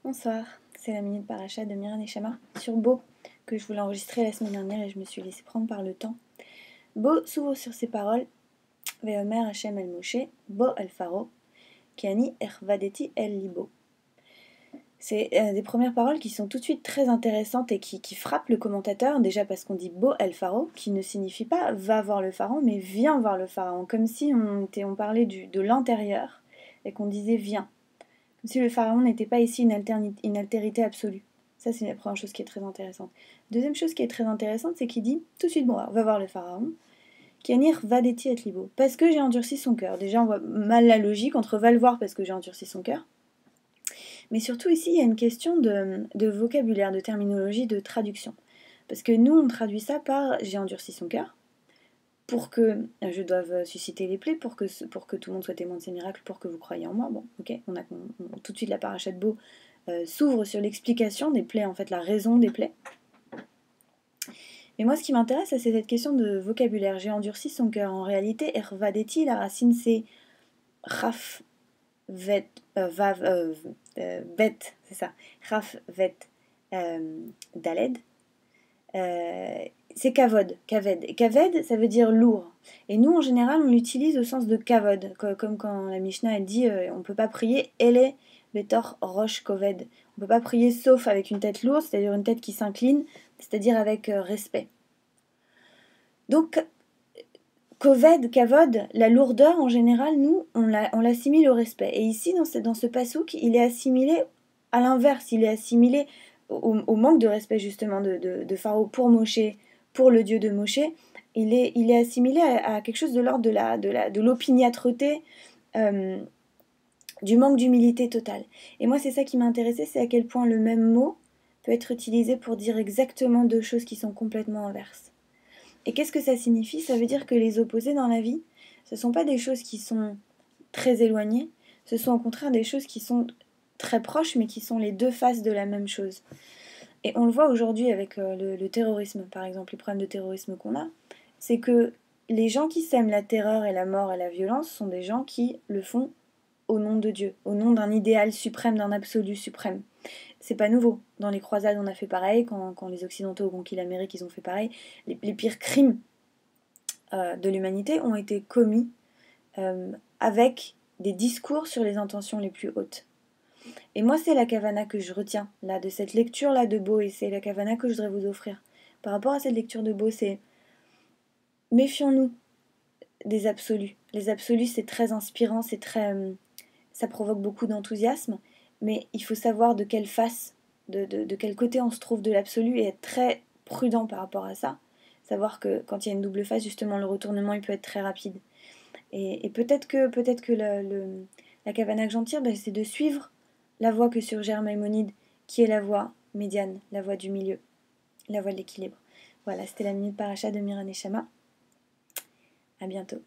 Bonsoir, c'est la minute paracha de Mira Neshama sur Bo, que je voulais enregistrer la semaine dernière et je me suis laissée prendre par le temps. Bo s'ouvre sur ces paroles, Veomer Hashem el Moshe, Bo el Faro, Kiani ervadeti el Libo. C'est des premières paroles qui sont tout de suite très intéressantes et qui frappent le commentateur, déjà parce qu'on dit Bo el Faro, qui ne signifie pas va voir le pharaon, mais viens voir le pharaon, comme si on parlait de l'intérieur et qu'on disait viens. Comme si le pharaon n'était pas ici une altérité absolue. Ça, c'est la première chose qui est très intéressante. Deuxième chose qui est très intéressante, c'est qu'il dit tout de suite, bon, on va voir le pharaon. Kianir vadeti et libo. Parce que j'ai endurci son cœur. Déjà, on voit mal la logique entre va le voir parce que j'ai endurci son cœur. Mais surtout, ici, il y a une question de vocabulaire, de terminologie, de traduction. Parce que nous, on traduit ça par j'ai endurci son cœur. Pour que je doive susciter les plaies, pour que tout le monde soit témoin de ces miracles, pour que vous croyez en moi. Bon, ok, tout de suite la paracha de Bo s'ouvre sur l'explication des plaies, en fait, la raison des plaies. Mais moi, ce qui m'intéresse, c'est cette question de vocabulaire. J'ai endurci son cœur. En réalité, ervadeti, la racine, c'est raf, vet, bet, c'est ça. Raf, vet, daled. C'est kavod, kaved. Et kaved, ça veut dire lourd. Et nous, en général, on l'utilise au sens de kavod, comme quand la Mishnah elle dit on ne peut pas prier ele betor rosh koved. On ne peut pas prier sauf avec une tête lourde, c'est-à-dire une tête qui s'incline, c'est-à-dire avec respect. Donc, koved, kavod, la lourdeur, en général, nous, on l'assimile au respect. Et ici, dans ce passouk, il est assimilé à l'inverse, il est assimilé au manque de respect, justement, de Pharaon pour Moshe, pour le Dieu de Moshe. Il est assimilé à quelque chose de l'ordre de l'opiniâtreté, du manque d'humilité totale. Et moi, c'est ça qui m'a intéressé, c'est à quel point le même mot peut être utilisé pour dire exactement deux choses qui sont complètement inverses. Et qu'est-ce que ça signifie? Ça veut dire que les opposés dans la vie, ce ne sont pas des choses qui sont très éloignées, ce sont au contraire des choses qui sont très proches, mais qui sont les deux faces de la même chose. Et on le voit aujourd'hui avec le terrorisme, par exemple, les problèmes de terrorisme qu'on a, c'est que les gens qui sèment la terreur et la mort et la violence sont des gens qui le font au nom de Dieu, au nom d'un idéal suprême, d'un absolu suprême. C'est pas nouveau. Dans les croisades, on a fait pareil. Quand les Occidentaux ont conquis l'Amérique, ils ont fait pareil. Les pires crimes de l'humanité ont été commis avec des discours sur les intentions les plus hautes. Et moi, c'est la kavana que je retiens là de cette lecture là de Bo, et c'est la kavana que je voudrais vous offrir. Par rapport à cette lecture de Bo, c'est méfions-nous des absolus. Les absolus, c'est très inspirant, c'est très, ça provoque beaucoup d'enthousiasme, mais il faut savoir de quelle face, de quel côté on se trouve de l'absolu et être très prudent par rapport à ça. Savoir que quand il y a une double face, justement, le retournement il peut être très rapide. Et peut-être que la kavana que j'en tire, c'est de suivre la voie que suggère Maïmonide, qui est la voie médiane, la voie du milieu, la voie de l'équilibre. Voilà, c'était la minute paracha de Mira Neshama. À bientôt.